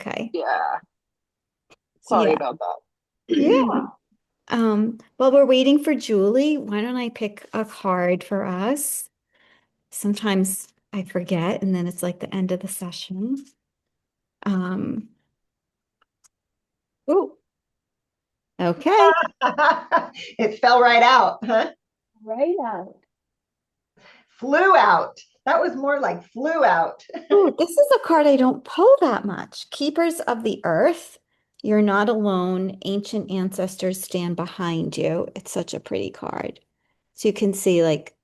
Okay. Yeah. Sorry Yeah. about Yeah. that. While we're waiting for Julie, why don't I pick a card for us? Sometimes I forget, and then it's like the end of the session. Um, oh, okay. It fell right out, huh? Right out. Flew out. That was more like flew out. Oh, this is a card I don't pull that much. Keepers of the Earth. You're not alone. Ancient ancestors stand behind you. It's such a pretty card. So you can see, like,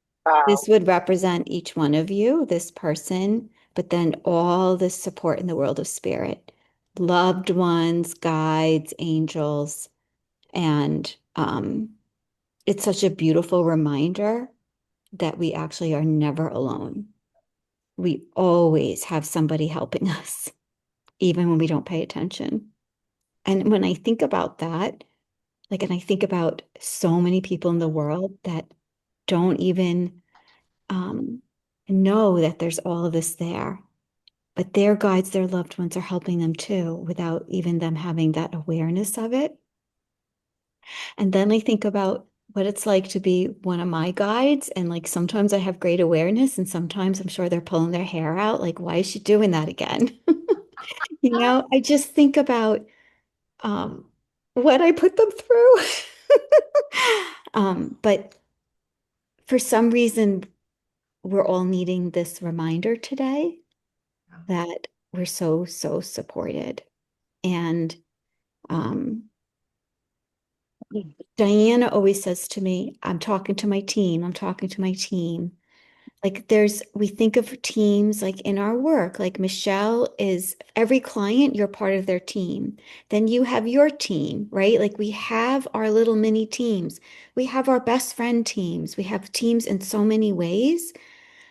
this Wow. would represent each one of you, this person, but then all this support in the world of spirit, loved ones, guides, angels. And it's such a beautiful reminder that we actually are never alone. We always have somebody helping us, even when we don't pay attention. And when I think about that, like, and I think about so many people in the world that don't even um, know that there's all of this there, but their guides, their loved ones are helping them too without even them having that awareness of it. And then I think about what it's like to be one of my guides. And like sometimes I have great awareness, and sometimes I'm sure they're pulling their hair out. Like, why is she doing that again? I just think about um, what I put them through. But for some reason, we're all needing this reminder today that we're so, so supported. And um, Diana always says to me, I'm talking to my team, I'm talking to my team. Like we think of teams like in our work, like Michelle is every client, you're part of their team. Then you have your team, right? Like we have our little mini teams. We have our best friend teams. We have teams in so many ways,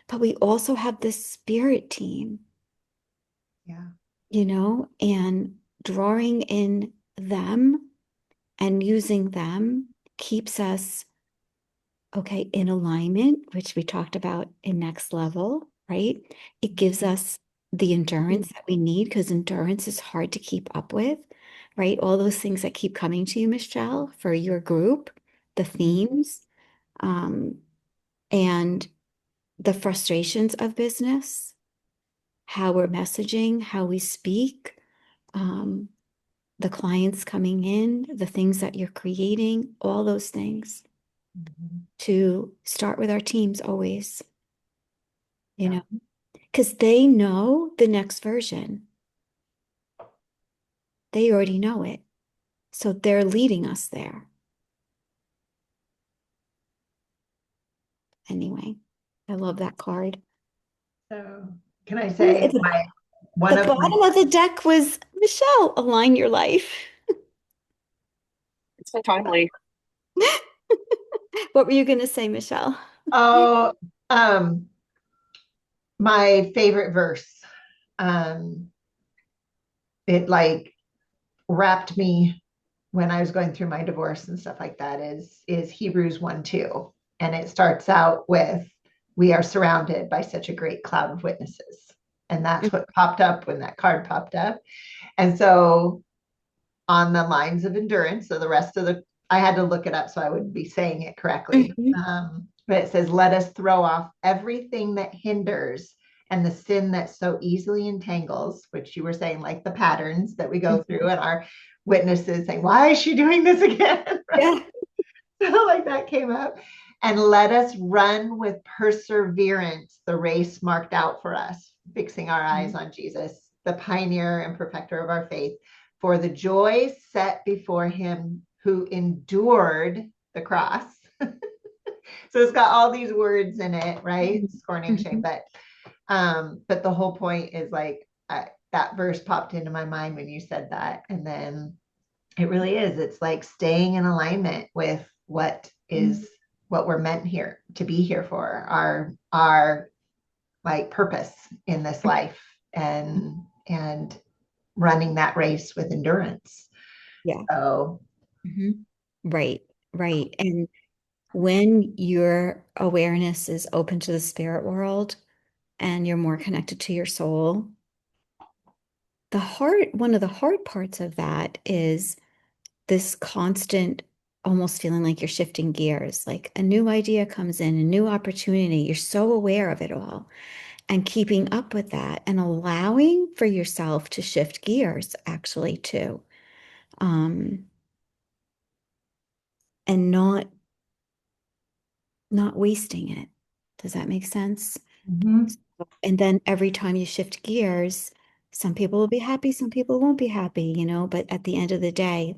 but we also have this spirit team, Yeah. and drawing in them and using them keeps us okay, in alignment, which we talked about in next level, right? It gives us the endurance that we need because endurance is hard to keep up with, right? All those things that keep coming to you, Michelle, for your group, the themes, um, and the frustrations of business, how we're messaging, how we speak, um, the clients coming in, the things that you're creating, all those things Mhm. to start with our teams always. you Yeah. know, because they know the next version. They already know it. So they're leading us there. Anyway, I love that card. So, can I Ooh, say the one of my bottom of the deck was Michelle, align your life. It's so timely. What were you going to say, Michelle? oh um my favorite verse. Um it like wrapped me when I was going through my divorce and stuff like that is Hebrews 1:2. And it starts out with, we are surrounded by such a great cloud of witnesses. And that's what popped up when that card popped up. And so on the lines of endurance, so the rest of the, I had to look it up so I would be saying it correctly. Mhm. But it says, let us throw off everything that hinders and the sin that so easily entangles, which you were saying, like the patterns that we go through, Mhm. and our witnesses saying, why is she doing this again? Right? Yeah. So, like that came up. And let us run with perseverance the race marked out for us, fixing our eyes Mhm. on Jesus, the pioneer and perfecter of our faith, for the joy set before him who endured the cross. So it's got all these words in it, right? Scorning shame, Mhm. but the whole point is like that verse popped into my mind when you said that, and then it really is. It's like staying in alignment with what we're meant here to be here for, our like purpose in this life, and running that race with endurance. Yeah. So Mhm. Right, right. And when your awareness is open to the spirit world and you're more connected to your soul, one of the hard parts of that is this constant almost feeling like you're shifting gears, like a new idea comes in, a new opportunity. You're so aware of it all and keeping up with that and allowing for yourself to shift gears actually too. Um, and not wasting it. Does that make sense? Mhm. And then every time you shift gears, some people will be happy, some people won't be happy, but at the end of the day,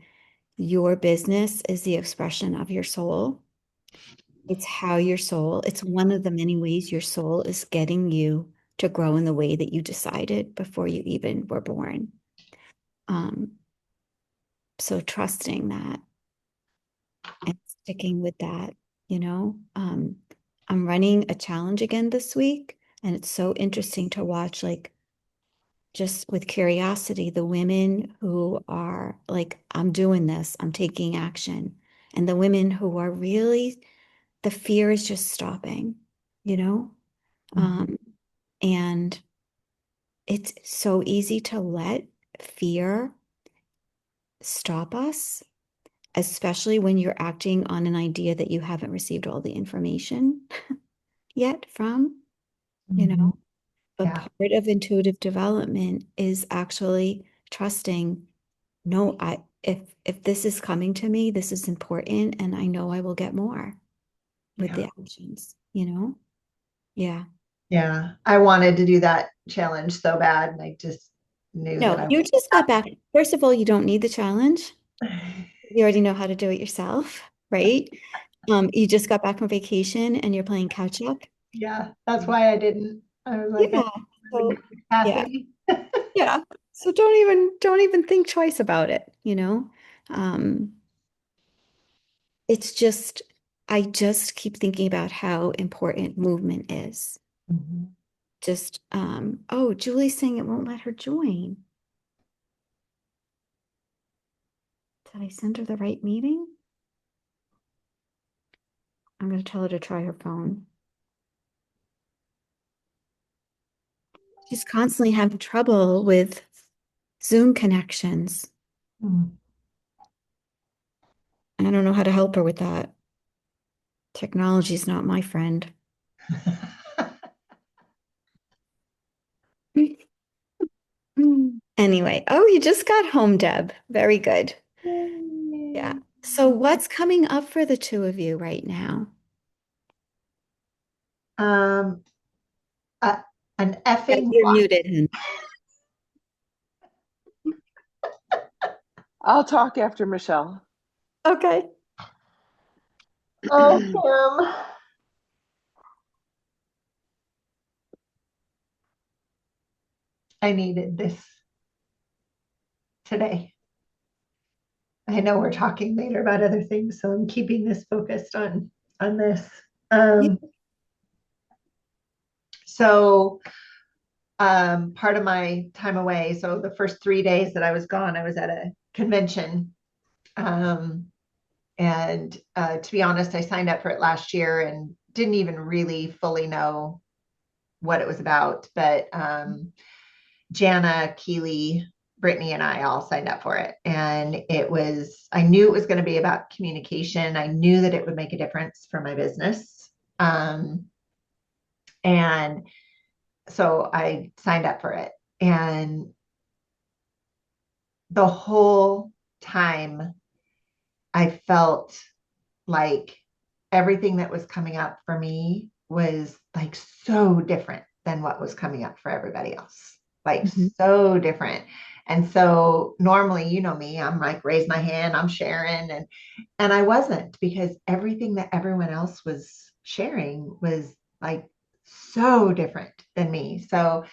your business is the expression of your soul. It's how your soul, it's one of the many ways your soul is getting you to grow in the way that you decided before you even were born. Um, so trusting that and sticking with that, you know. I'm running a challenge again this week, and it's so interesting to watch, like, just with curiosity, the women who are like, I'm doing this, I'm taking action, and the women who are really, the fear is just stopping, you know? Mhm. Um, and it's so easy to let fear stop us, especially when you're acting on an idea that you haven't received all the information yet from, you Mhm. know. But Yeah. part of intuitive development is actually trusting, no, if this is coming to me, this is important, and I know I will get more with Yeah. the actions, you know? Yeah. Yeah. I wanted to do that challenge so bad, and I just knew that No, I you just got back. First of all, you don't need the challenge. would. You already know how to do it yourself, right? You just got back from vacation and you're playing couch up. Yeah, that's why I didn't. I was like, I Yeah. don't have So the yeah, capacity. yeah. So don't even think twice about it, you know? Um, it's just I just keep thinking about how important movement is. Mhm. Just oh, Julie's saying it won't let her join. Did I send her the right meeting? I'm gonna tell her to try her phone. She's constantly having trouble with Zoom connections. Mhm. I don't know how to help her with that. Technology's not my friend. Anyway, oh, you just got home, Deb. Very good. Yeah. Yay. So what's coming up for the two of you right now? Um, uh, an Yeah, effing you're lot. muted. Hun. I'll talk after Michelle. Okay. Oh, Kim, I needed this today. I know we're talking later about other things, so I'm keeping this focused on this. Yeah. Um, so part of my time away, so the first 3 days that I was gone, I was at a convention. Um, and to be honest, I signed up for it last year and didn't even really fully know what it was about. But Jana, Keely, Brittany, and I all signed up for it. And I knew it was going to be about communication. I knew that it would make a difference for my business. Um, and so I signed up for it. And the whole time I felt like everything that was coming up for me was like so different than what was coming up for everybody else. Like Mhm. so different. And so normally, you know me, I'm like raise my hand, I'm sharing and I wasn't because everything that everyone else was sharing was like so different than me. So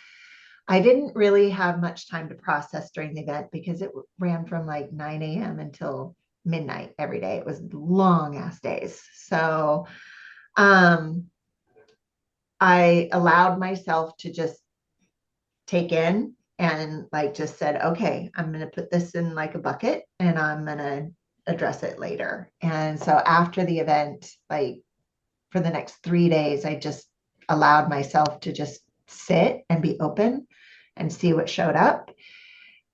I didn't really have much time to process during the event because it ran from like 9 a.m. until midnight every day. It was long ass days. So um, I allowed myself to just take in and like just said, okay, I'm going to put this in like a bucket and I'm going to address it later. And so after the event, like for the next 3 days, I just allowed myself to just sit and be open and see what showed up.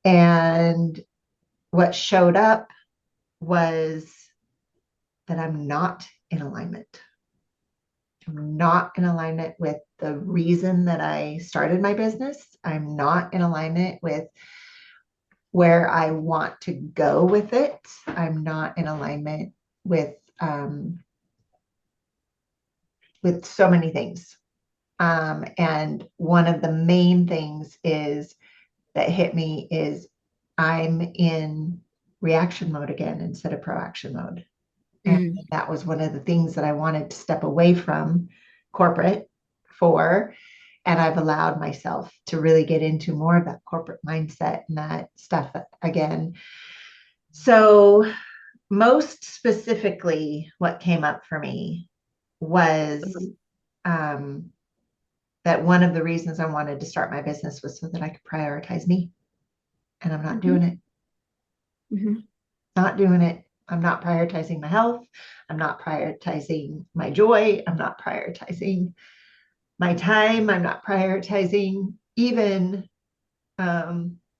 And what showed up was that I'm not in alignment. I'm not in alignment with the reason that I started my business. I'm not in alignment with where I want to go with it. I'm not in alignment with so many things. And one of the main things is that hit me is I'm in reaction mode again instead of proaction mode. And Mm, that was one of the things that I wanted to step away from corporate for. And I've allowed myself to really get into more of that corporate mindset and that stuff again. So, most specifically, what came up for me was um, that one of the reasons I wanted to start my business was so that I could prioritize me. And I'm not mhm, doing it. mhm, Not doing it. I'm not prioritizing my health. I'm not prioritizing my joy. I'm not prioritizing my time. I'm not prioritizing even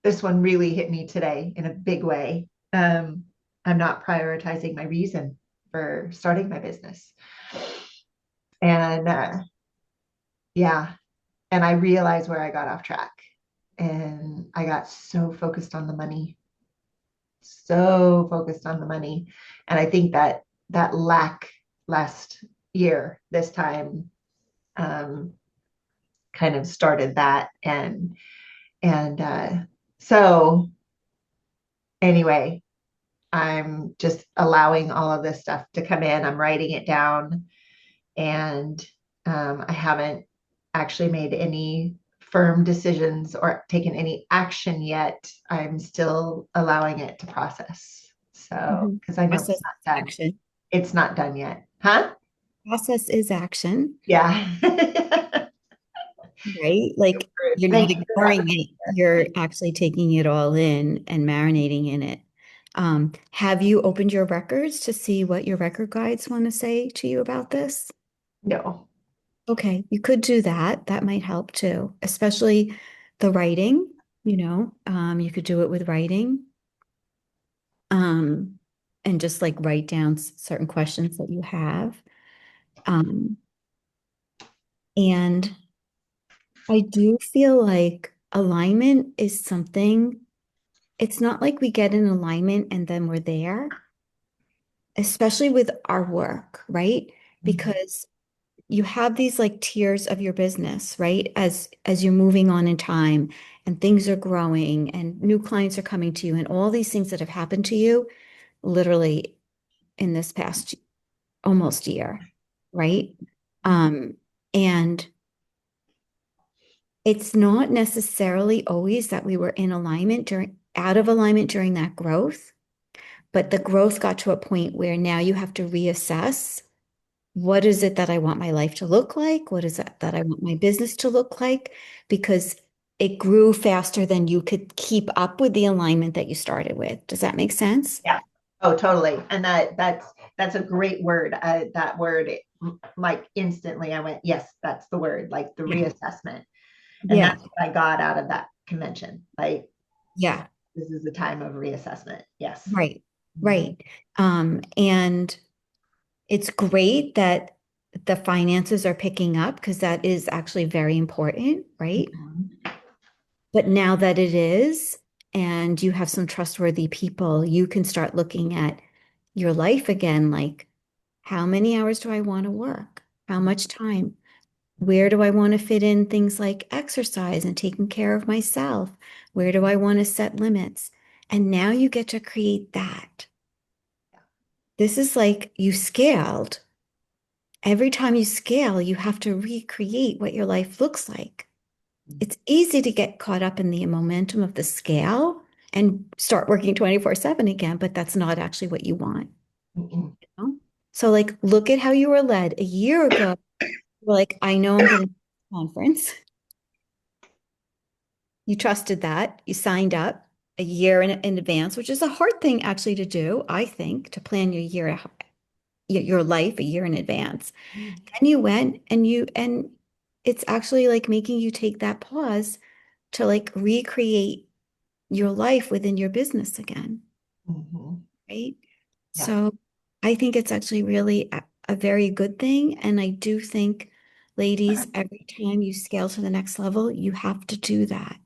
this one really hit me today in a big way. I'm not prioritizing my reason for starting my business. And yeah, and I realized where I got off track. And I got so focused on the money, so focused on the money. And I think that that lack last year, this time, um, kind of started that. And so anyway, I'm just allowing all of this stuff to come in. I'm writing it down, and I haven't actually made any firm decisions or taken any action yet. I'm still allowing it to process. So, mhm. because I know Process it's is not done. action. It's not done yet. Huh? Process is action, Yeah. right? Like you're not Thank you for that. ignoring it. You're actually taking it all in and marinating in it. Have you opened your records to see what your record guides want to say to you about this? No. Okay, you could do that. That might help too, especially the writing, you could do it with writing. Um, and just like write down certain questions that you have. Um, and I do feel like alignment is something, it's not like we get in alignment and then we're there, especially with our work, right? Mhm. Because you have these like tiers of your business, right? As you're moving on in time and things are growing and new clients are coming to you and all these things that have happened to you literally in this past almost year, right? Um, and it's not necessarily always that we were in alignment out of alignment during that growth, but the growth got to a point where now you have to reassess what is it that I want my life to look like? What is it that I want my business to look like? Because it grew faster than you could keep up with the alignment that you started with. Does that make sense? Yeah. Oh, totally. And that's a great word. That word, like instantly, I went, yes, that's the word. Like the Yeah. reassessment. And Yeah. that's what I got out of that convention. Like, Yeah. this is a time of reassessment. Yes. Right. Right. And it's great that the finances are picking up because that is actually very important, right? Mhm. But now that it is, and you have some trustworthy people, you can start looking at your life again, like how many hours do I want to work? How much time? Where do I want to fit in things like exercise and taking care of myself? Where do I want to set limits? And now you get to create that. This is like you scaled. Every time you scale, you have to recreate what your life looks like. It's easy to get caught up in the momentum of the scale and start working 24/7 again, but that's not actually what you want. Mhm. You know? So, like, look at how you were led a year ago. You're like, I know I'm going to conference. You trusted that. You signed up a year in advance, which is a hard thing actually to do, I think, to plan your life a year in advance. And you went and it's actually like making you take that pause to like recreate your life within your business again, Mhm. right? Yeah. So I think it's actually really a very good thing. And I do think, ladies, every time you scale to the next level, you have to do that.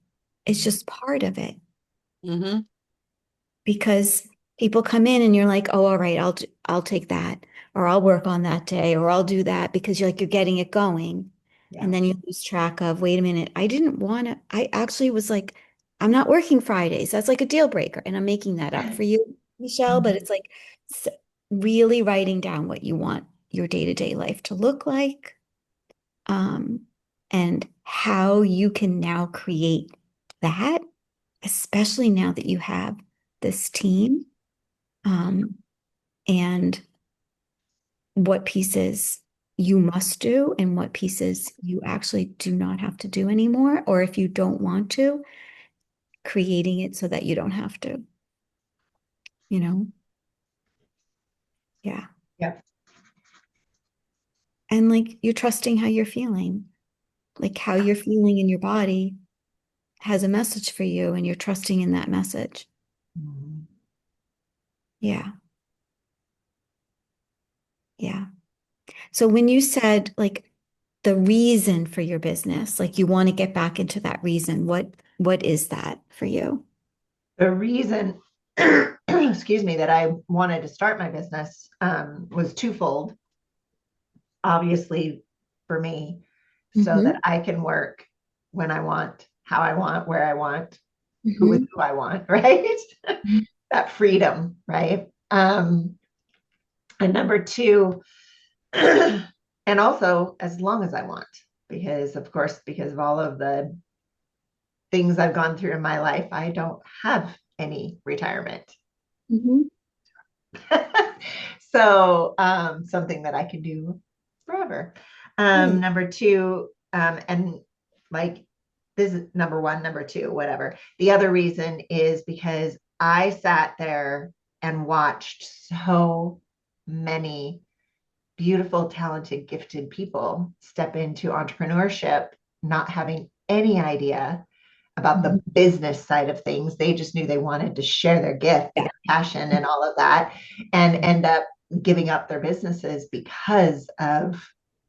It's just part of it Hmm. because people come in and you're like, oh, all right, I'll take that, or I'll work on that day, or I'll do that because you're getting it going. Yeah. And then you lose track of, wait a minute, I didn't want to, I actually was like, I'm not working Fridays. That's like a deal breaker. And I'm making that up for you, Michelle, but it's like s- really writing down what you want your day-to-day life to look like, um, and how you can now create that, especially now that you have this team, um, and what pieces you must do and what pieces you actually do not have to do anymore. Or if you don't want to, creating it so that you don't have to, you know? Yeah. Yeah. And like you're trusting how you're feeling, like how you're feeling in your body has a message for you and you're trusting in that message. Mhm. Yeah. Yeah. So when you said like the reason for your business, like you want to get back into that reason, what is that for you? The reason, excuse me, that I wanted to start my business was twofold. Obviously, for me, so that Mm-hmm. I can work when I want, how I want, where I want, who with Mm-hmm. who I want, right? That freedom, right? And number two, and also as long as I want, because of course, because of all of the things I've gone through in my life, I don't have any retirement. Mm-hmm. So something that I can do forever. Right. Number two, and like this is number one, number two, whatever. The other reason is because I sat there and watched so many beautiful, talented, gifted people step into entrepreneurship, not having any idea about Mhm. the business side of things. They just knew they wanted to share their gift, Yeah. their passion, and all of that, and end up giving up their businesses because of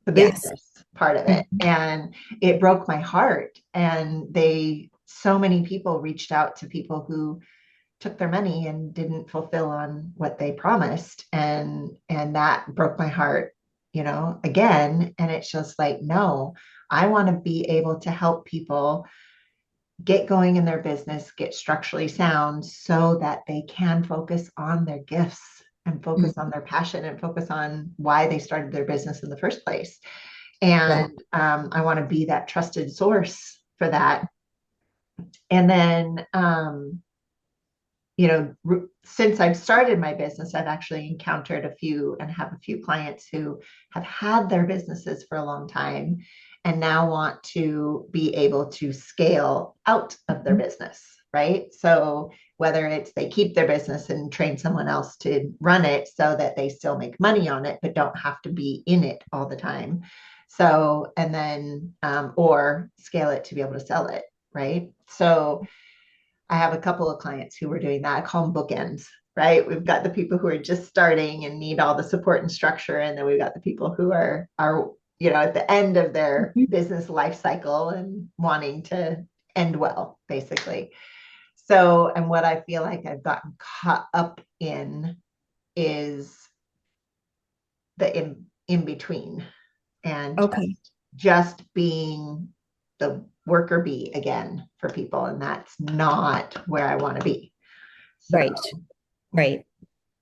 the Yes. business part of it. Mhm. And it broke my heart. And so many people reached out to people who took their money and didn't fulfill on what they promised, and that broke my heart, again. And it's just like, no, I want to be able to help people get going in their business, get structurally sound so that they can focus on their gifts and focus on Mhm. their passion and focus on why they started their business in the first place. Yeah. And I want to be that trusted source for that. And then since I've started my business, I've actually encountered a few and have a few clients who have had their businesses for a long time and now want to be able to scale out of their business, right? So whether it's they keep their business and train someone else to run it so that they still make money on it, but don't have to be in it all the time. So, and then, or scale it to be able to sell it, right? So, I have a couple of clients who were doing that. I call them bookends, right? We've got the people who are just starting and need all the support and structure, and then we've got the people who are at the end of their Mhm. business life cycle and wanting to end well, basically. So, and what I feel like I've gotten caught up in is the in between, and Okay. just being the worker bee again for people, and that's not where I want to be. So, Right. Right.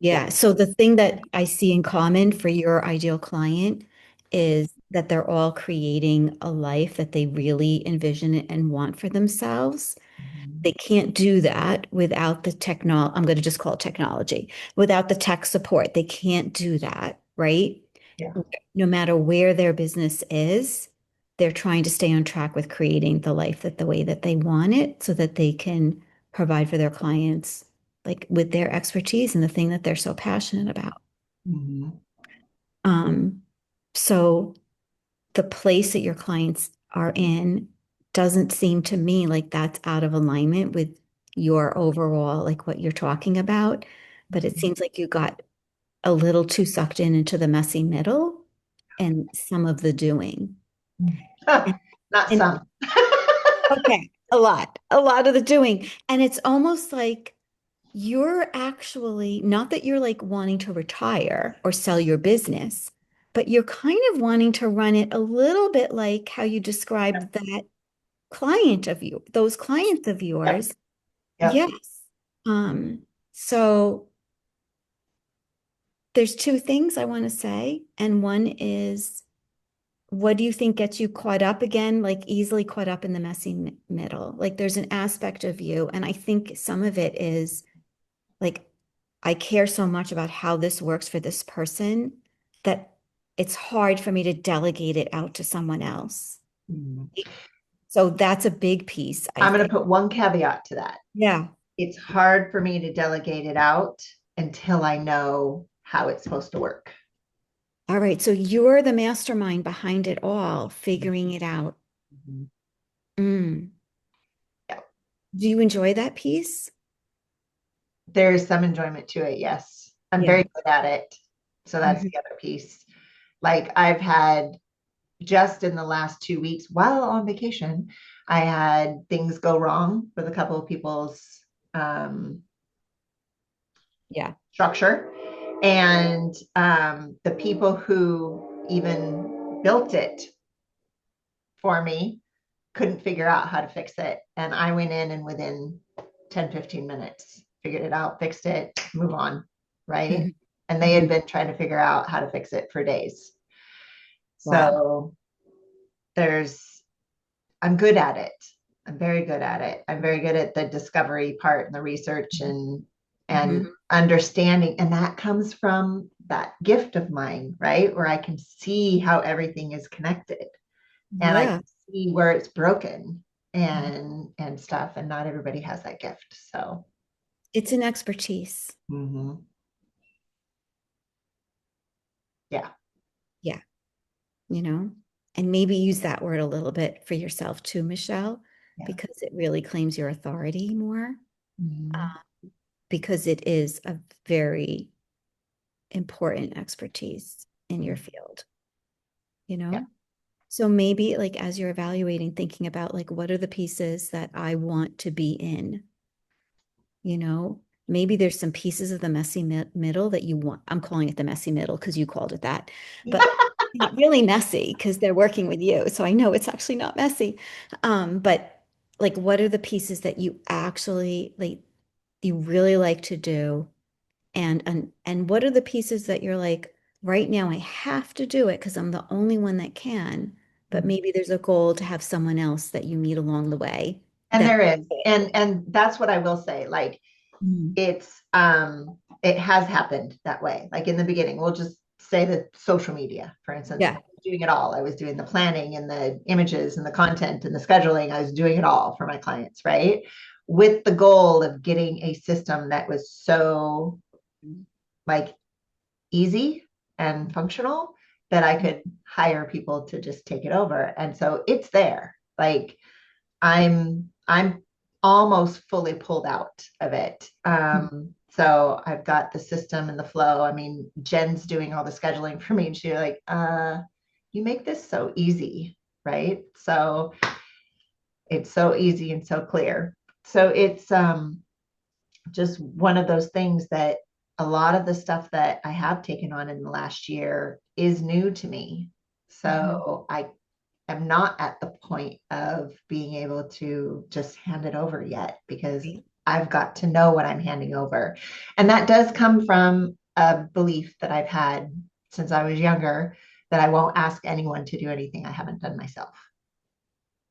yeah. Yeah. So the thing that I see in common for your ideal client is that they're all creating a life that they really envision and want for themselves. They can't do that without the I'm going to just call it technology, without the tech support. They can't do that, right? Yeah. No matter where their business is, they're trying to stay on track with creating the life that the way that they want it so that they can provide for their clients, like with their expertise and the thing that they're so passionate about. Mhm. Um, so the place that your clients are in doesn't seem to me like that's out of alignment with your overall, like what you're talking about. But it Mhm. seems like you got a little too sucked in into the messy middle and some of the doing. Not And some. okay, a lot of the doing. And it's almost like you're actually, not that you're like wanting to retire or sell your business, but you're kind of wanting to run it a little bit like how you described that client of you, those clients of Yep. yours. Yep. Yes. So there's two things I want to say. And one is, what do you think gets you caught up again, like easily caught up in the messy middle? Like there's an aspect of you, and I think some of it is like, I care so much about how this works for this person that it's hard for me to delegate it out to someone else. Mhm. So that's a big piece, I I'm going to think. put one caveat to that. Yeah. It's hard for me to delegate it out until I know how it's supposed to work. All right. So you're the mastermind behind it all, figuring it out. Mhm. Mm. Yeah. Do you enjoy that piece? There's some enjoyment to it. Yes. I'm Yeah. very good at it. So that's Mhm. the other piece. Like I've had just in the last 2 weeks while on vacation, I had things go wrong with a couple of people's um, Yeah. structure. And the people who even built it for me couldn't figure out how to fix it. And I went in and within 10, 15 minutes, figured it out, fixed it, move on. Right. Mhm. And they had Mhm. been trying to figure out how to fix it for days. Wow. So there's, I'm good at it. I'm very good at it. I'm very good at the discovery part and the research and Mhm. understanding. And that comes from that gift of mine, right? Where I can see how everything is connected and I Yeah. can see where it's broken Mhm. and stuff. And not everybody has that gift. So It's an expertise. mhm. Yeah. Yeah. You know, and maybe use that word a little bit for yourself too, Michelle, Yeah. because it really claims your authority more, Mhm. because it is a very important expertise in your field, you Yeah. know? So maybe like as you're evaluating, thinking about like what are the pieces that I want to be in, you know? Maybe there's some pieces of the messy middle that you want. I'm calling it the messy middle because you called it that, but not really messy because they're working with you. So I know it's actually not messy. But like, what are the pieces that you actually like, you really like to do? And what are the pieces that you're like, right now I have to do it because I'm the only one that can, but maybe there's a goal to have someone else that you meet along the way And that there is. And that's what I will say. Like mm, it has happened that way. Like in the beginning, we'll just say that social media, for instance, I yeah. was doing it all. I was doing the planning and the images and the content and the scheduling. I was doing it all for my clients, right? With the goal of getting a system that was so like easy and functional that I could hire people to just take it over. And so it's there. Like I'm almost fully pulled out of it. So I've got the system and the flow. I mean, Jen's doing all the scheduling for me, and she's like, you make this so easy, right? So it's so easy and so clear. So it's just one of those things that a lot of the stuff that I have taken on in the last year is new to me. Mhm. So I am not at the point of being able to just hand it over yet because Right. I've got to know what I'm handing over. And that does come from a belief that I've had since I was younger that I won't ask anyone to do anything I haven't done myself.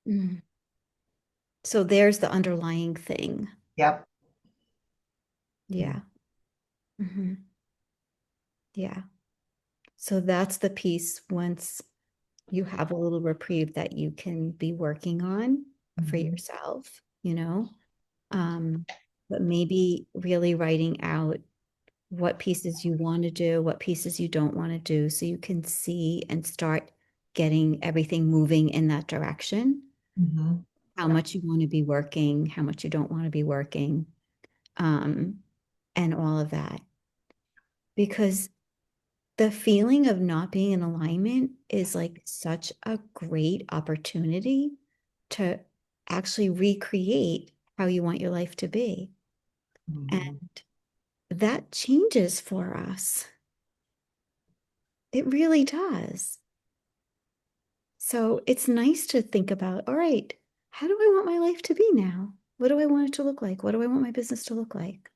Mm. So there's the underlying thing. Yep. Yeah. Hmm. Yeah. So that's the piece once you have a little reprieve that you can be working on for Mhm. yourself, you know? Um, but maybe really writing out what pieces you want to do, what pieces you don't want to do, so you can see and start getting everything moving in that direction. Mhm. how much you want to be working, how much you don't want to be working, um, and all of that. Because the feeling of not being in alignment is like such a great opportunity to actually recreate how you want your life to be. Mhm. And that changes for us. It really does. So it's nice to think about, all right, how do I want my life to be now? What do I want it to look like? What do I want my business to look like?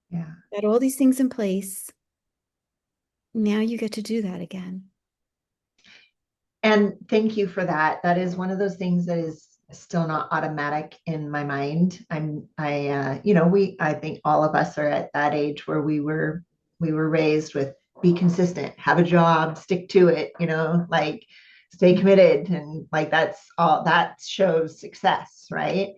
Yeah. Got all these things in place. Now you get to do that again. And thank you for that. That is one of those things that is still not automatic in my mind. I think all of us are at that age where we were raised with be consistent, have a job, stick to it, like stay committed. And like that's all that shows success, right?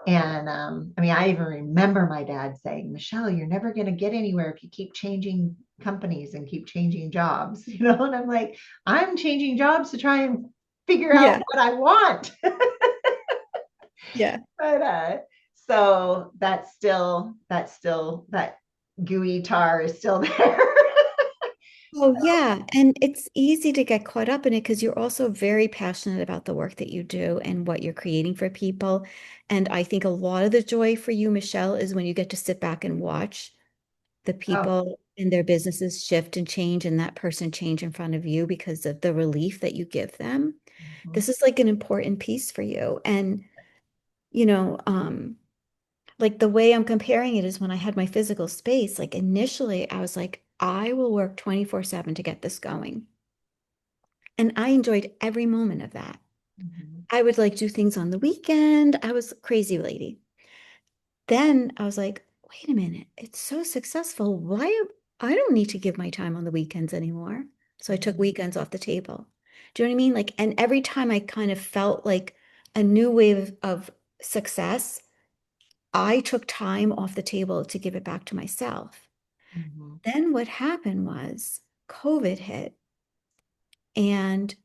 And I mean, I even remember my dad saying, Michelle, you're never going to get anywhere if you keep changing companies and keep changing jobs, and I'm like, I'm changing jobs to try and figure out Yeah, what I want. yeah. But so that gooey tar is still there. Oh, yeah. And it's easy to get caught up in it because you're also very passionate about the work that you do and what you're creating for people. And I think a lot of the joy for you, Michelle, is when you get to sit back and watch the Oh, people and their businesses shift and change and that person change in front of you because of the relief that you give them. mhm, This is like an important piece for you. And, you know, like the way I'm comparing it is when I had my physical space, like initially I was like, I will work 24/7 to get this going. And I enjoyed every moment of that. mhm, I would like do things on the weekend. I was a crazy lady. Then I was like, wait a minute, it's so successful. I don't need to give my time on the weekends anymore. So I took mhm, weekends off the table. Do you know what I mean? Like, and every time I kind of felt like a new wave of success, I took time off the table to give it back to myself. mhm, Then what happened was COVID hit, and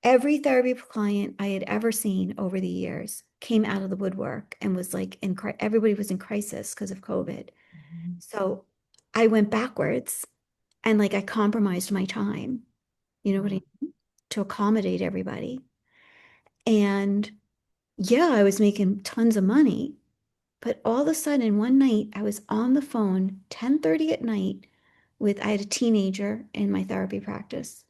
every therapy client I had ever seen over the years came out of the woodwork and was like everybody was in crisis because of COVID. mhm, So I went backwards and like I compromised my time, you know what I mhm, mean, to accommodate everybody. And yeah, I was making tons of money, but all of a sudden one night I was on the phone 10:30 at night with I had a teenager in my therapy practice.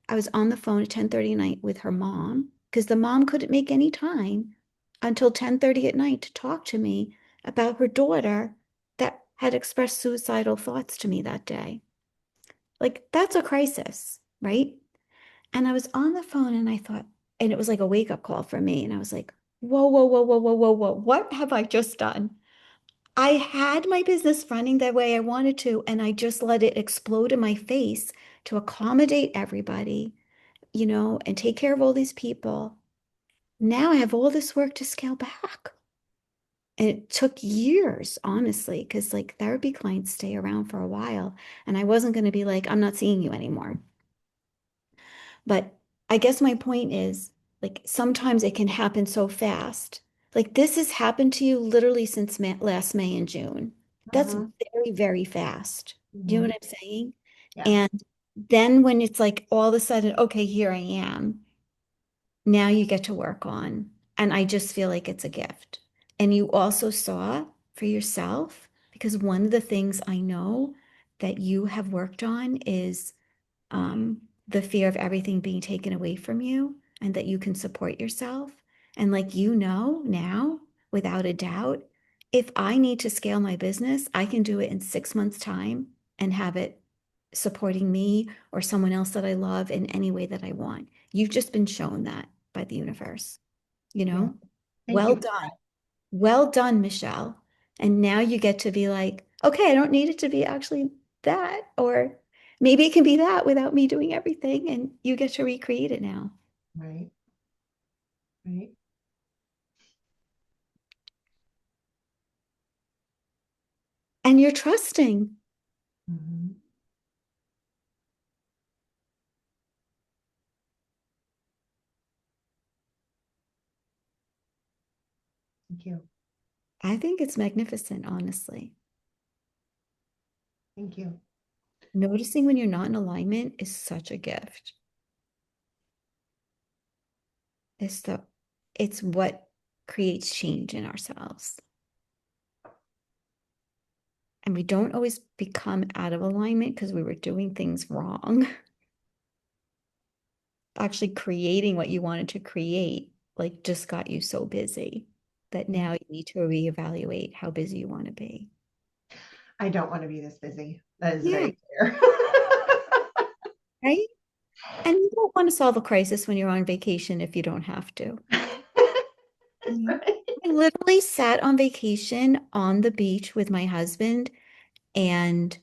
I was on the phone at 10:30 at night with her mom because the mom couldn't make any time until 10:30 at night to talk to me about her daughter that had expressed suicidal thoughts to me that day. Like, that's a crisis, right? And I was on the phone and I thought, and it was like a wake up call for me. And I was like, whoa, whoa, whoa, whoa, whoa, whoa, whoa. What have I just done? I had my business running the way I wanted to, and I just let it explode in my face to accommodate everybody, and take care of all these people. Now I have all this work to scale back. And it took years, honestly, because like therapy clients stay around for a while. And I wasn't going to be like, I'm not seeing you anymore. But I guess my point is like sometimes it can happen so fast. Like this has happened to you literally since last May and June. That's mhm, very, very fast. Do you know mhm. what I'm saying? Yeah, And then when it's like all of a sudden, okay, here I am. Now you get to work on. And I just feel like it's a gift. And you also saw for yourself, because one of the things I know that you have worked on is the fear of everything being taken away from you and that you can support yourself. And like now, without a doubt, if I need to scale my business, I can do it in 6 months' time and have it supporting me or someone else that I love in any way that I want. You've just been shown that by the universe, you yeah. know? Thank Well you. done. Well done, Michelle. And now you get to be like, okay, I don't need it to be actually that. Or maybe it can be that without me doing everything. And you get to recreate it now. Right, right. And you're trusting. Mhm. you. I think it's magnificent, honestly. Thank you. Noticing when you're not in alignment is such a gift. It's the it's what creates change in ourselves. And we don't always become out of alignment because we were doing things wrong. Actually creating what you wanted to create, like just got you so busy that now you need to reevaluate how busy you want to be. I don't want to be this busy. That is Yeah, very clear. right? And you don't want to solve a crisis when you're on vacation if you don't have to. Mhm. Right. I literally sat on vacation on the beach with my husband and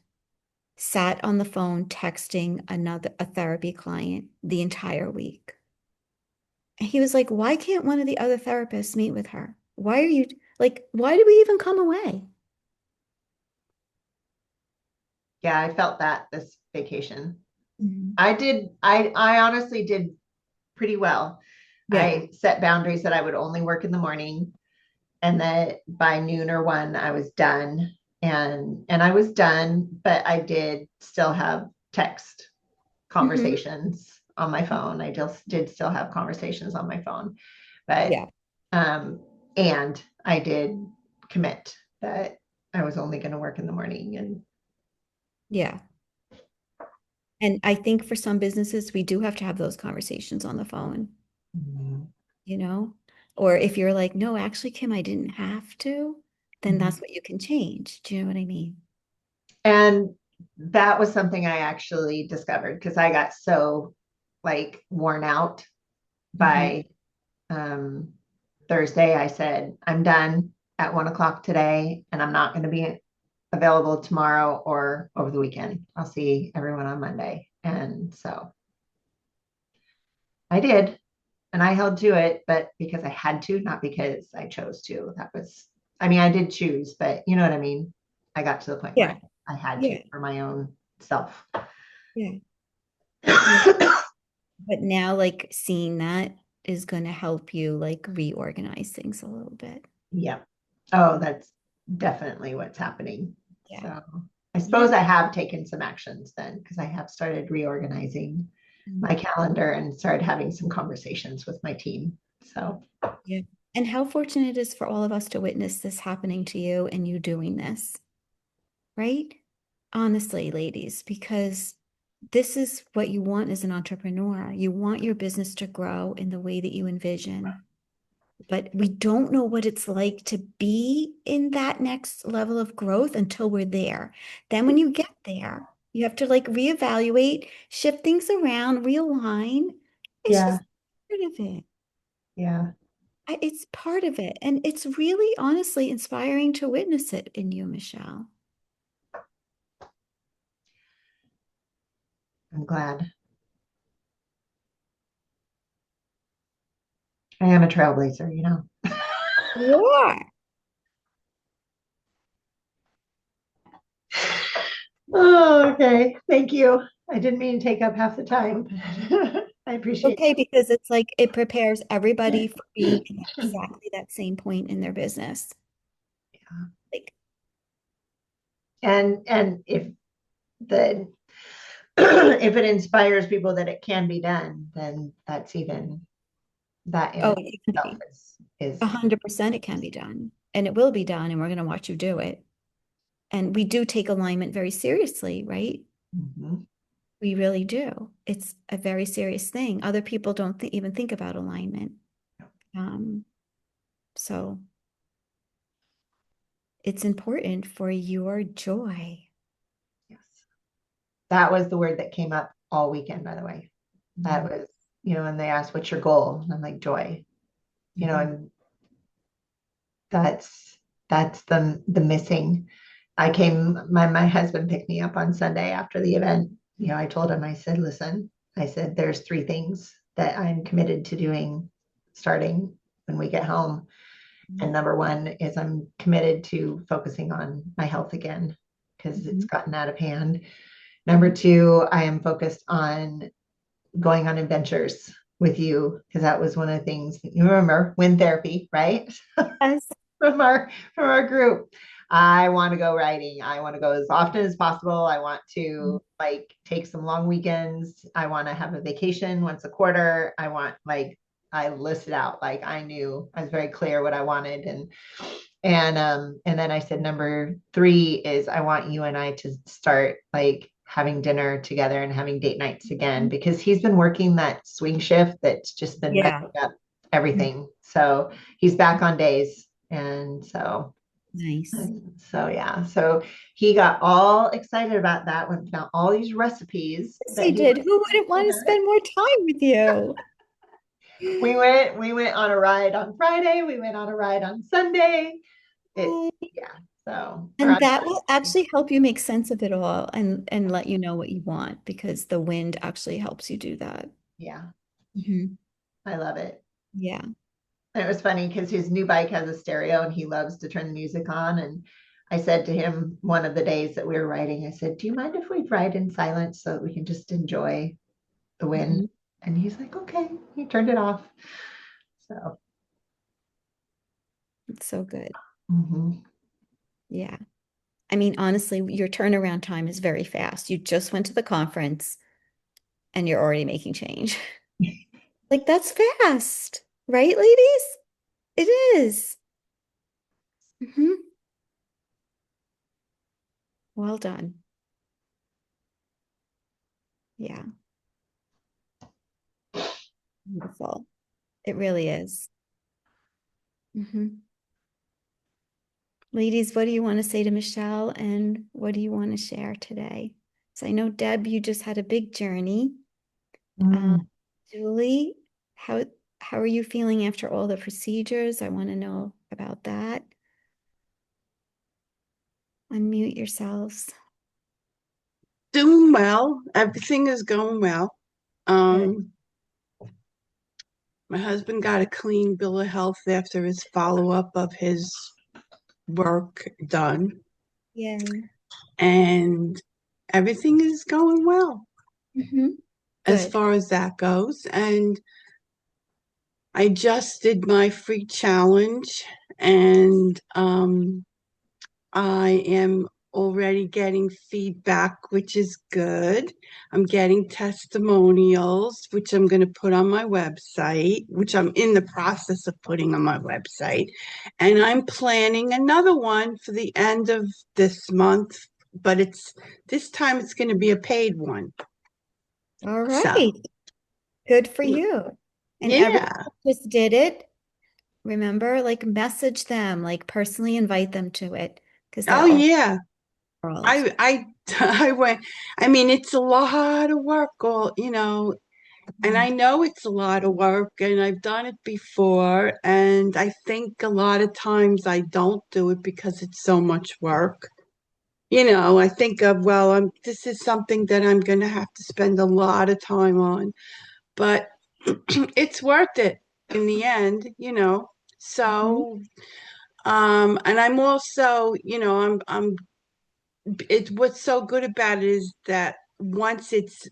sat on the phone texting a therapy client the entire week. And he was like, "Why can't one of the other therapists meet with her? Why are you like, why did we even come away?" Yeah, I felt that this vacation. Mhm. I honestly did pretty well. Yeah. I set boundaries that I would only work in the morning and that by noon or one I was done. And I was done, but I did still have text Hmm. conversations on my phone. I just did still have conversations on my phone. But Yeah. um and I did commit that I was only going to work in the morning and Yeah. And I think for some businesses, we do have to have those conversations on the phone, Mhm. you know? Or if you're like, no, actually, Kim, I didn't have to, then Mhm. that's what you can change. Do you know what I mean? And that was something I actually discovered because I got so like worn out Hmm. by um, Thursday. I said, I'm done at 1 o'clock today, and I'm not going to be available tomorrow or over the weekend. I'll see everyone on Monday. And so I did, and I held to it, but because I had to, not because I chose to. That was, I mean, I did choose, but you know what I mean? I got to the point where Yeah. I had to Yeah. for my own self. Yeah. Yeah. But now, like, seeing that is going to help you, like, reorganize things a little bit. Yeah. Oh, that's definitely what's happening. Yeah. So I Yeah. suppose I have taken some actions then because I have started reorganizing my Mm. calendar and started having some conversations with my team. So Yeah. And how fortunate it is for all of us to witness this happening to you and you doing this, right? Honestly, ladies, because this is what you want as an entrepreneur. You want your business to grow in the way that you envision, but we don't know what it's like to be in that next level of growth until we're there. Then when you get there, you have to like reevaluate, shift things around, realign. It's yeah, just part of it. yeah, It's part of it. And it's really honestly inspiring to witness it in you, Michelle. I'm glad. I am a trailblazer, you know. Yeah. Oh, okay. Thank you. I didn't mean to take up half the time. I appreciate Okay, because it's like it prepares everybody for being in exactly that same point in their business. it. Like, And if the if it inspires people that it can be done, then that's even that in oh, it can itself be is 100% it can be done. And it will be done, and we're going to watch you do it. And we do take alignment very seriously, right? mhm. We really do. It's a very serious thing. Other people don't even think about alignment. Um, so it's important for your joy. Yes. That was the word that came up all weekend, by the way. That Mhm. was, and they asked, what's your goal? And I'm like, joy, Mhm. and that's the missing. My husband picked me up on Sunday after the event. I told him, I said, listen, I said, there's three things that I'm committed to doing starting when we get home. And number one is I'm committed to focusing on my health again because it's Mhm. gotten out of hand. Number two, I am focused on going on adventures with you because that was one of the things you remember wind therapy, right? Yes. from our group. I want to go riding. I want to go as often as possible. I want to like take some long weekends. I want to have a vacation once a quarter. I want like I listed out like I knew I was very clear what I wanted and then I said number three is I want you and I to start like having dinner together and having date nights again because he's been working that swing shift that's just been Yeah. messing up everything. So he's back on days. And Nice. yeah. So he got all excited about that when found all these recipes Yes, that he he did. wanted Who wouldn't to want to share. spend more time with you? We went on a ride on Friday. We went on a ride on Sunday. It Yay. yeah. So or And on that will actually help you make sense of it all and let you know what you want because the wind actually helps you do that. yeah. Hmm. I love it. Yeah. And it was funny because his new bike has a stereo and he loves to turn the music on. And I said to him one of the days that we were riding, I said, "Do you mind if we ride in silence so that we can just enjoy the wind?" Hmm. And he's like, "Okay." He turned it off. So, It's so good. mhm. Yeah. I mean, honestly, your turnaround time is very fast. You just went to the conference and you're already making change. Like, that's fast, right, ladies? It is. Hmm. Well done. Yeah. Beautiful. It really is. Hmm. Ladies, what do you want to say to Michelle and what do you want to share today? So I know Deb, you just had a big journey. Uh, Mm. Julie, how how are you feeling after all the procedures? I want to know about that. Unmute yourselves. Doing well. Everything is going well. Good. Um, my husband got a clean bill of health after his follow-up of his work done, Yay. and everything is going well Hmm. as Good. far as that goes. And I just did my free challenge, and I am already getting feedback, which is good. I'm getting testimonials, which I'm going to put on my website, which I'm in the process of putting on my website. And I'm planning another one for the end of this month, but this time it's going to be a paid one. All So, right. Good for you. And everyone yeah. who just did it, remember, like message them, like personally invite them to it because Oh, they're all yeah. world. I I went. I mean, it's a lot of work, and Mhm. I know it's a lot of work, and I've done it before. And I think a lot of times I don't do it because it's so much work. I think of, well, this is something that I'm going to have to spend a lot of time on, but it's worth it in the end. Mhm. So, and I'm also, what's so good about it is that once it's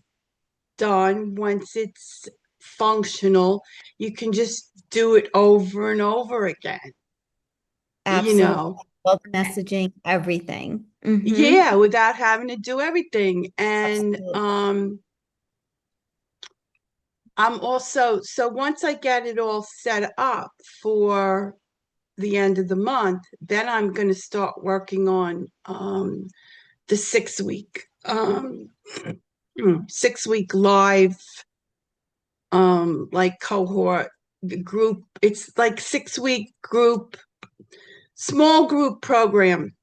functional, you can just do it over and over again, you Absolutely. know. All the messaging, everything. Hmm. Yeah, without having to do everything. And Absolutely. I'm also, so once I get it all set up for the end of the month, then I'm going to start working on the 6 week 6 week live like cohort group. It's like 6 week group, small group program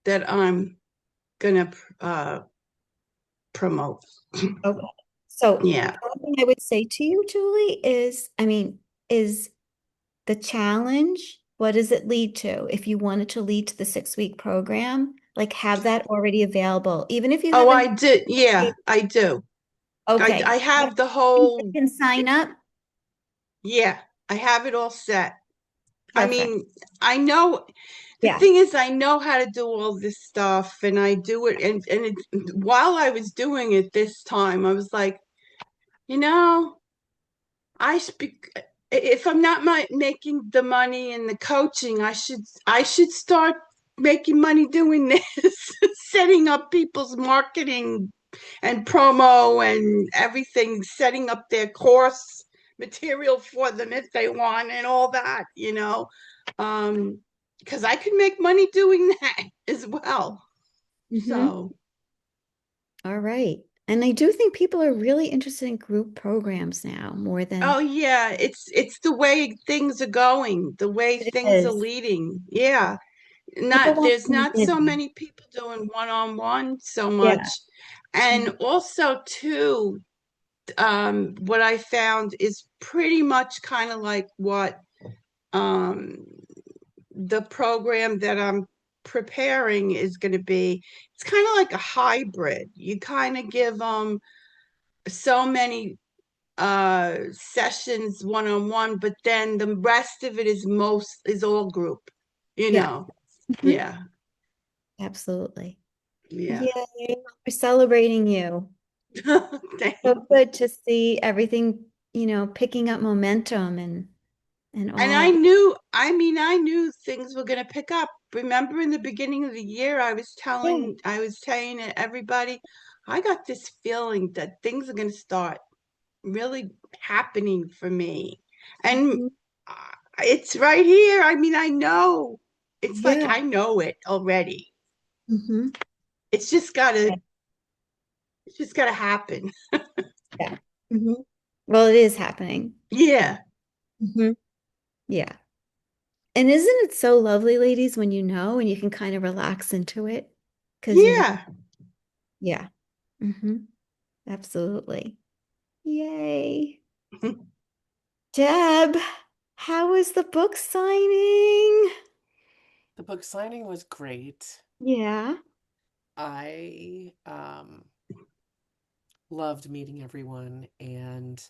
that I'm gonna promote. Okay. So Yeah. the only thing I would say to you, Julie, is, I mean, is the challenge, what does it lead to? If you wanted to lead to the 6 week program, like have that already available, even if you Oh, haven't. I did. Yeah, I do. I Okay. have the You whole, can sign up. yeah, I have it all set. I Perfect. mean, I know the Yeah. thing is, I know how to do all this stuff, and I do it. While I was doing it this time, I was like, you know, I speak. if I'm not making the money in the coaching, I should start making money doing this, setting up people's marketing and promo and everything, setting up their course material for them if they want and all that, you know. Because I could make money doing that as well. Mm-hmm. So, All right. And I do think people are really interested in group programs now more oh than yeah, it's the way things are going, the way it things are is. leading. Yeah. People Not want there's not so community. many people doing one-on-one so Yeah. much. And also too, what I found is pretty much kind of like what um the program that I'm preparing is going to be. It's kind of like a hybrid. You kind of give them so many sessions one-on-one, but then the rest of it is all group, you Yeah. know. Mhm. Yeah. Absolutely. Yeah. Yay. We're celebrating you. So Thanks. good to see everything, picking up momentum and And all. I knew things were going to pick up. Remember in the beginning of the year, Yeah. I was saying to everybody, I got this feeling that things are going to start really happening for me. And Mhm. it's right here. I mean, I know. It's like Yeah. I know it already. Hmm. It's just got to happen. Yeah. Hmm. Well, it is happening. Yeah. Hmm. Yeah. And isn't it so lovely, ladies, when you know and you can kind of relax into it? Because Yeah. yeah. Hmm. Absolutely. Yay. Deb, how was the book signing? The book signing was great. Yeah. I loved meeting everyone, and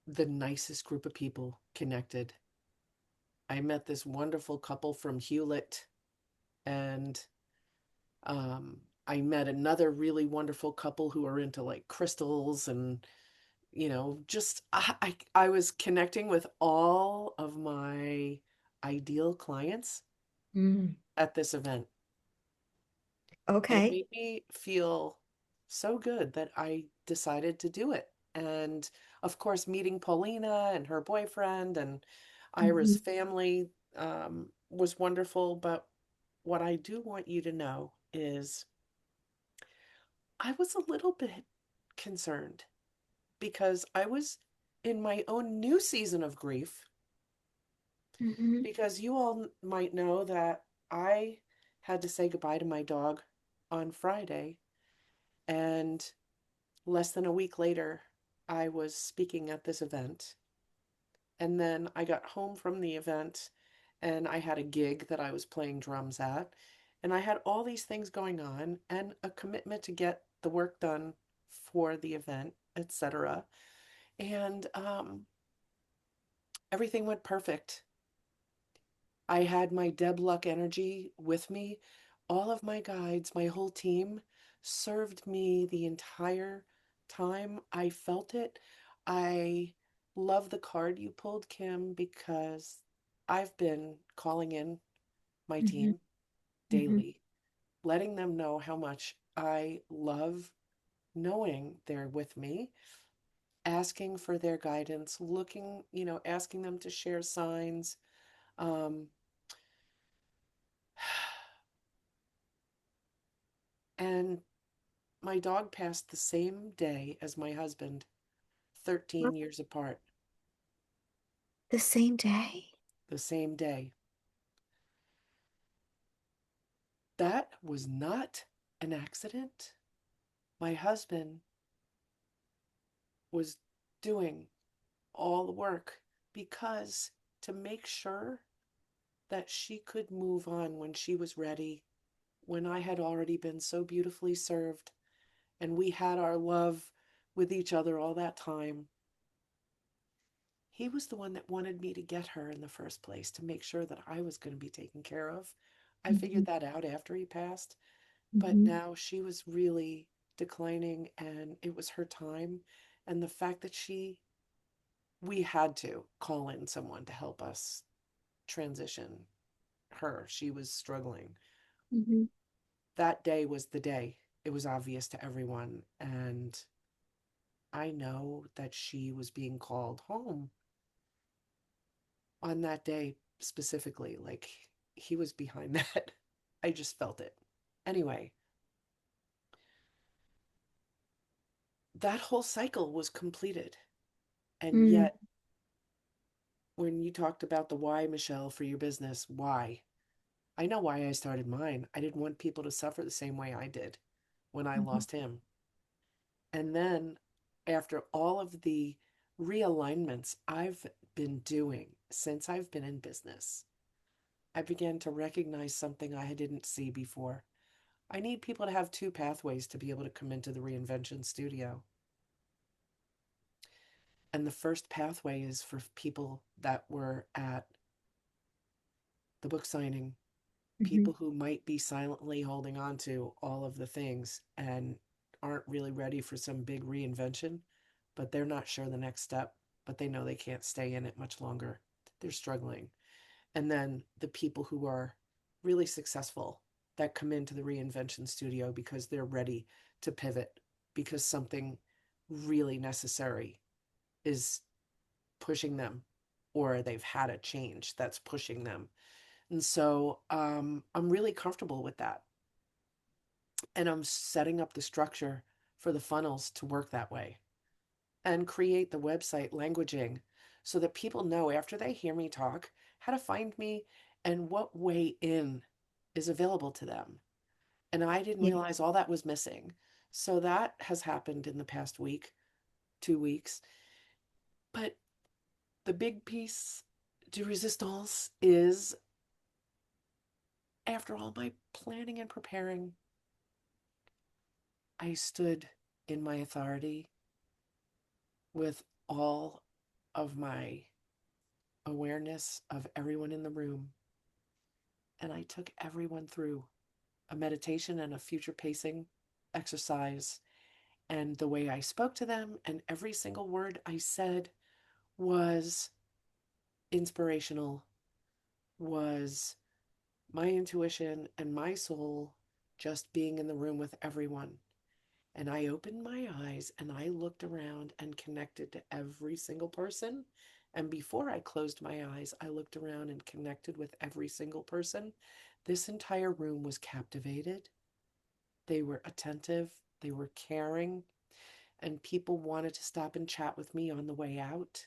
the nicest group of people connected. I met this wonderful couple from Hewlett, and I met another really wonderful couple who are into like crystals and just I was connecting with all of my ideal clients Mm. at this event. And it Okay. made me feel so good that I decided to do it. And of course, meeting Paulina and her boyfriend and Ira's Mhm. family was wonderful. But what I do want you to know is I was a little bit concerned because I was in my own new season of grief. Mhm. Because you all might know that I had to say goodbye to my dog on Friday. And less than a week later, I was speaking at this event. And then I got home from the event and I had a gig that I was playing drums at. And I had all these things going on and a commitment to get the work done for the event, etc. And everything went perfect. I had my Deb Luck energy with me. All of my guides, my whole team served me the entire time. I felt it. I love the card you pulled, Kim, because I've been calling in my Mhm. team Mhm. daily, letting them know how much I love knowing they're with me, asking for their guidance, looking, asking them to share signs. Um, and my dog passed the same day as my husband, 13 years apart, The same day. the same day. That was not an accident. My husband was doing all the work because to make sure that she could move on when she was ready, when I had already been so beautifully served and we had our love with each other all that time. He was the one that wanted me to get her in the first place to make sure that I was going to be taken care of. I figured Mhm. that out after he passed, but Mhm. now she was really declining and it was her time. And the fact that she we had to call in someone to help us transition her. She was struggling. Mhm. That day was the day. It was obvious to everyone. And I know that she was being called home on that day specifically. Like he was behind that. I just felt it. Anyway, that whole cycle was completed. And Mm. yet, when you talked about the why, Michelle, for your business, why? I know why I started mine. I didn't want people to suffer the same way I did when I Mhm. lost him. And then, after all of the realignments I've been doing since I've been in business, I began to recognize something I didn't see before. I need people to have two pathways to be able to come into the reinvention studio. And the first pathway is for people that were at the book signing, Mhm. people who might be silently holding on to all of the things and aren't really ready for some big reinvention, but they're not sure the next step, but they know they can't stay in it much longer. They're struggling. And then the people who are really successful that come into the reinvention studio because they're ready to pivot because something really necessary is pushing them or they've had a change that's pushing them. And so I'm really comfortable with that. And I'm setting up the structure for the funnels to work that way and create the website languaging so that people know after they hear me talk how to find me and what way in is available to them. And I didn't Yeah. realize all that was missing. So that has happened in the past week, 2 weeks. But the big piece de resistance is after all my planning and preparing, I stood in my authority with all of my awareness of everyone in the room. And I took everyone through a meditation and a future pacing exercise. And the way I spoke to them and every single word I said was inspirational, was my intuition and my soul just being in the room with everyone. And I opened my eyes and I looked around and connected to every single person. And before I closed my eyes, I looked around and connected with every single person. This entire room was captivated. They were attentive, they were caring, and people wanted to stop and chat with me on the way out.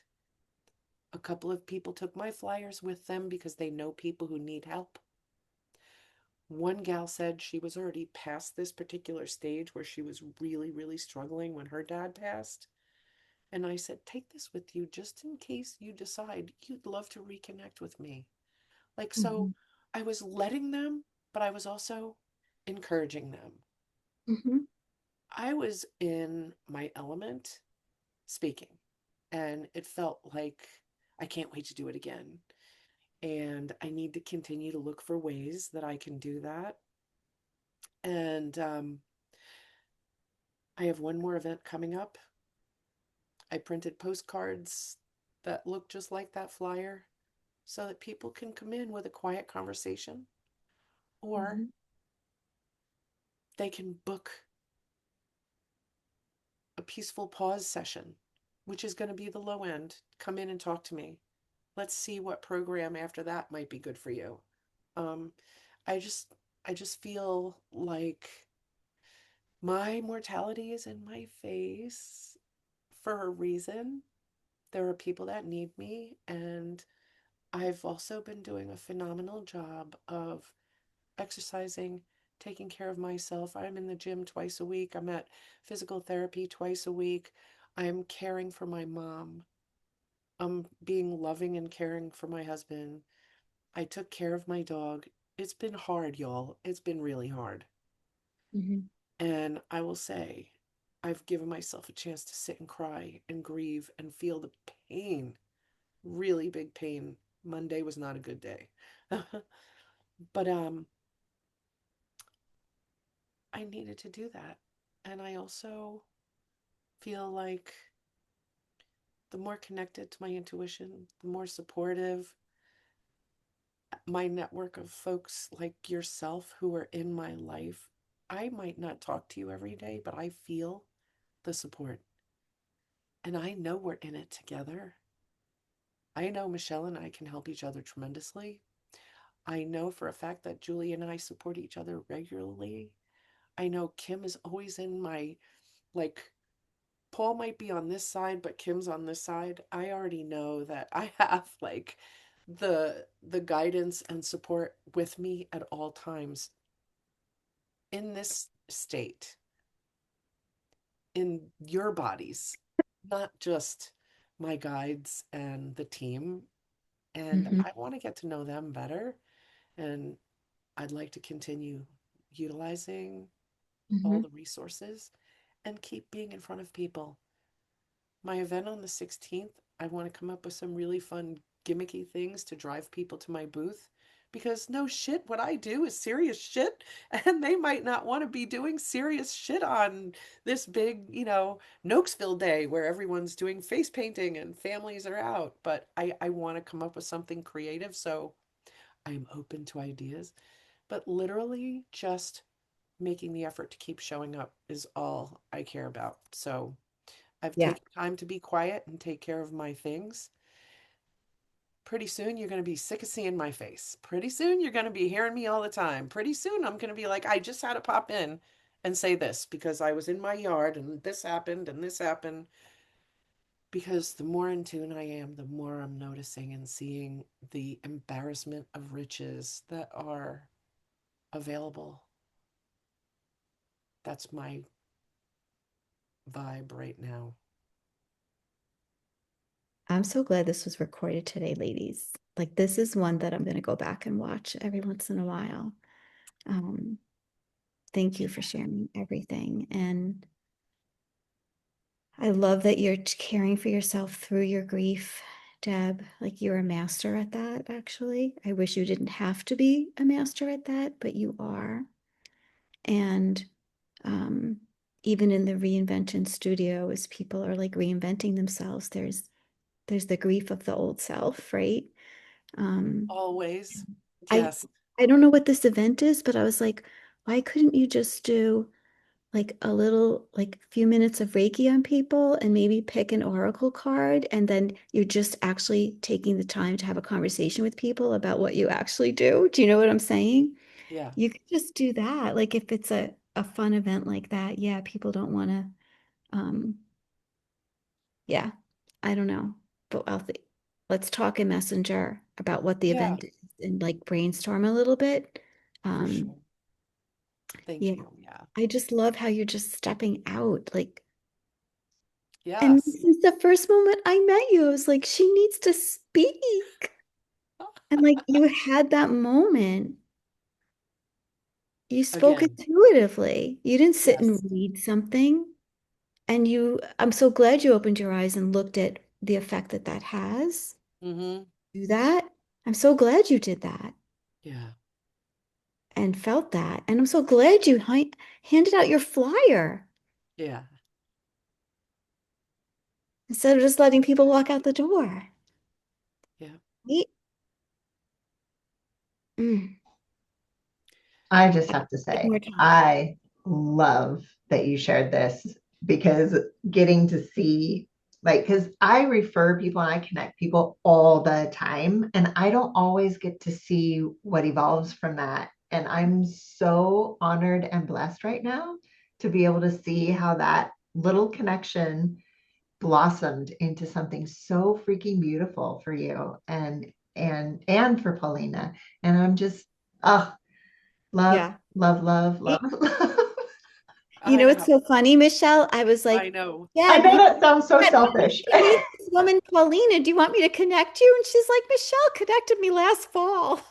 A couple of people took my flyers with them because they know people who need help. One gal said she was already past this particular stage where she was really, really struggling when her dad passed. And I said, take this with you just in case you decide you'd love to reconnect with me. Like, so Mhm. I was letting them, but I was also encouraging them. Mhm. I was in my element speaking, and it felt like I can't wait to do it again. And I need to continue to look for ways that I can do that. And I have one more event coming up. I printed postcards that look just like that flyer so that people can come in with a quiet conversation or Mhm. they can book a peaceful pause session, which is going to be the low end. Come in and talk to me. Let's see what program after that might be good for you. Um, I just I just feel like my mortality is in my face for a reason. There are people that need me, and I've also been doing a phenomenal job of exercising, taking care of myself. I'm in the gym twice a week. I'm at physical therapy twice a week. I'm caring for my mom. I'm being loving and caring for my husband. I took care of my dog. It's been hard, y'all. It's been really hard. Mhm. And I will say, I've given myself a chance to sit and cry and grieve and feel the pain, really big pain. Monday was not a good day. But I needed to do that. And I also feel like the more connected to my intuition, the more supportive my network of folks like yourself who are in my life. I might not talk to you every day, but I feel the support. And I know we're in it together. I know Michelle and I can help each other tremendously. I know for a fact that Julie and I support each other regularly. I know Kim is always in my, like, Paul might be on this side, but Kim's on this side. I already know that I have like the guidance and support with me at all times in this state, in your bodies, not just my guides and the team. And Hmm. I want to get to know them better. And I'd like to continue utilizing all Hmm. the resources and keep being in front of people. My event on the 16th, I want to come up with some really fun, gimmicky things to drive people to my booth because no shit, what I do is serious shit, and they might not want to be doing serious shit on this big, Nokesville day where everyone's doing face painting and families are out. But I want to come up with something creative, so I'm open to ideas. But literally, just making the effort to keep showing up is all I care about. So I've Yeah. taken time to be quiet and take care of my things. Pretty soon, you're going to be sick of seeing my face. Pretty soon, you're going to be hearing me all the time. Pretty soon, I'm going to be like, I just had to pop in and say this because I was in my yard and this happened and this happened. Because the more in tune I am, the more I'm noticing and seeing the embarrassment of riches that are available. That's my vibe right now. I'm so glad this was recorded today, ladies. Like, this is one that I'm going to go back and watch every once in a while. Um, thank you for sharing everything. And I love that you're caring for yourself through your grief, Deb. Like, you're a master at that, actually. I wish you didn't have to be a master at that, but you are. And um, even in the reinvention studio, as people are like reinventing themselves, there's the grief of the old self, right? Um, Always. I Yes. I don't know what this event is, but I was like, why couldn't you just do like a little like few minutes of Reiki on people and maybe pick an oracle card and then you're just actually taking the time to have a conversation with people about what you actually do. Do you know what I'm saying? Yeah. You could just do that. Like if it's a fun event like that, yeah, people don't want to yeah, I don't know. But let's talk in Messenger about what the Yeah, event is and like brainstorm a little bit. for Um, sure. Thank yeah, you. Yeah. I just love how you're just stepping out. Like, and Yes. since the first moment I met you, I was like, she needs to speak. And like you had that moment. You spoke Again, intuitively. You didn't sit and yes. read something. And I'm so glad you opened your eyes and looked at the effect that that has. Mm-hmm. Do that. I'm so glad you did that Yeah. and felt that. And I'm so glad you handed out your flyer Yeah. instead of just letting people walk out the door. Yeah. Right? Mm. I just have to Take say, more time. I love that you shared this because getting to see, like, because I refer people and I connect people all the time, and I don't always get to see what evolves from that. And I'm so honored and blessed right now to be able to see how that little connection blossomed into something so freaking beautiful for you and for Paulina. And I'm just, oh, love, Yeah. love, love, Hey, love, love. you I know, it's know. so funny, Michelle. I was I like, know. I Deb, know that sounds so Deb, you selfish. need to meet this woman, Paulina. Do you want me to connect you? And she's like, Michelle connected me last fall.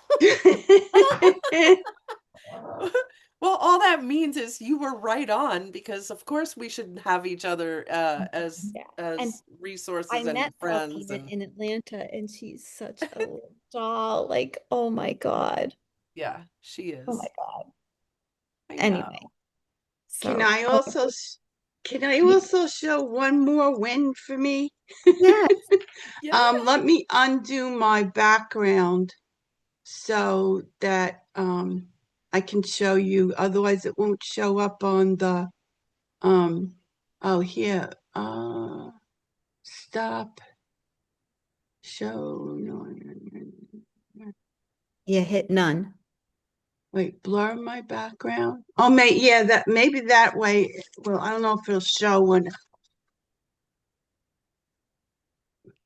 Well, all that means is you were right on because of course we should have each other as Yeah. And as I resources and met friends Paulina and in Atlanta, and she's such a little doll. Like, oh my God. yeah, she Oh my is. God. I Anyway, know. Can so I oh, also can I yeah. also show one more win for me? Yeah. Yeah. Let me undo my background so that I can show you. Otherwise, it won't show up on the oh here. Stop. Show no. You hit none. Wait, blur my background. Oh, that maybe that way. Well, I don't know if it'll show when.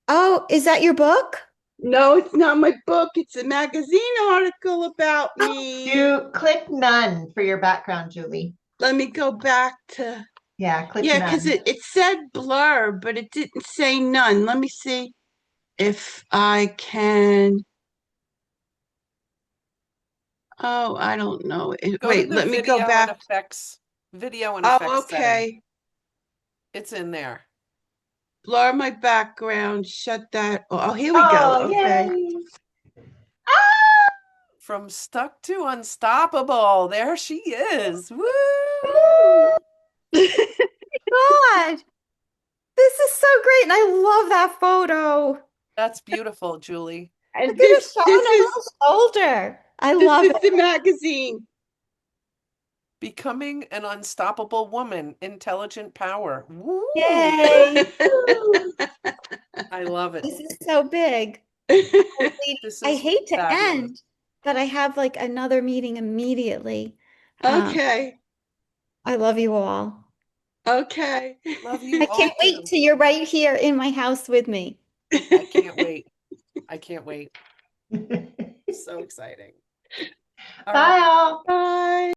Oh, is that your book? No, it's not my book. It's a magazine article about Oh, me. You click none for your background, Julie. Let me go back to. Yeah, click Yeah, because none. it said blur, but it didn't say none. Let me see if I can. Oh, I don't know. Go to Wait, the let me go back. video and Oh, effects setting. okay. It's in there. Blur my background. Shut that. Oh, here we go. Oh, Okay. yay. Ah! From stuck to unstoppable. There she is. Woo! God, this is so great. And I love that photo. That's beautiful, Julie. Look And at her this showing this her is little shoulder. I this love is it. the magazine. Becoming an unstoppable woman. Intelligent power. Woo! Yay. I love it. This is so big. Lady, This I is hate to fabulous. end, but I have like another meeting immediately. Um, Okay. I love you all. Okay. Love I you all can't wait too. till you're right here in my house with me. I can't wait. I can't wait. So exciting. All right. Bye all. Bye.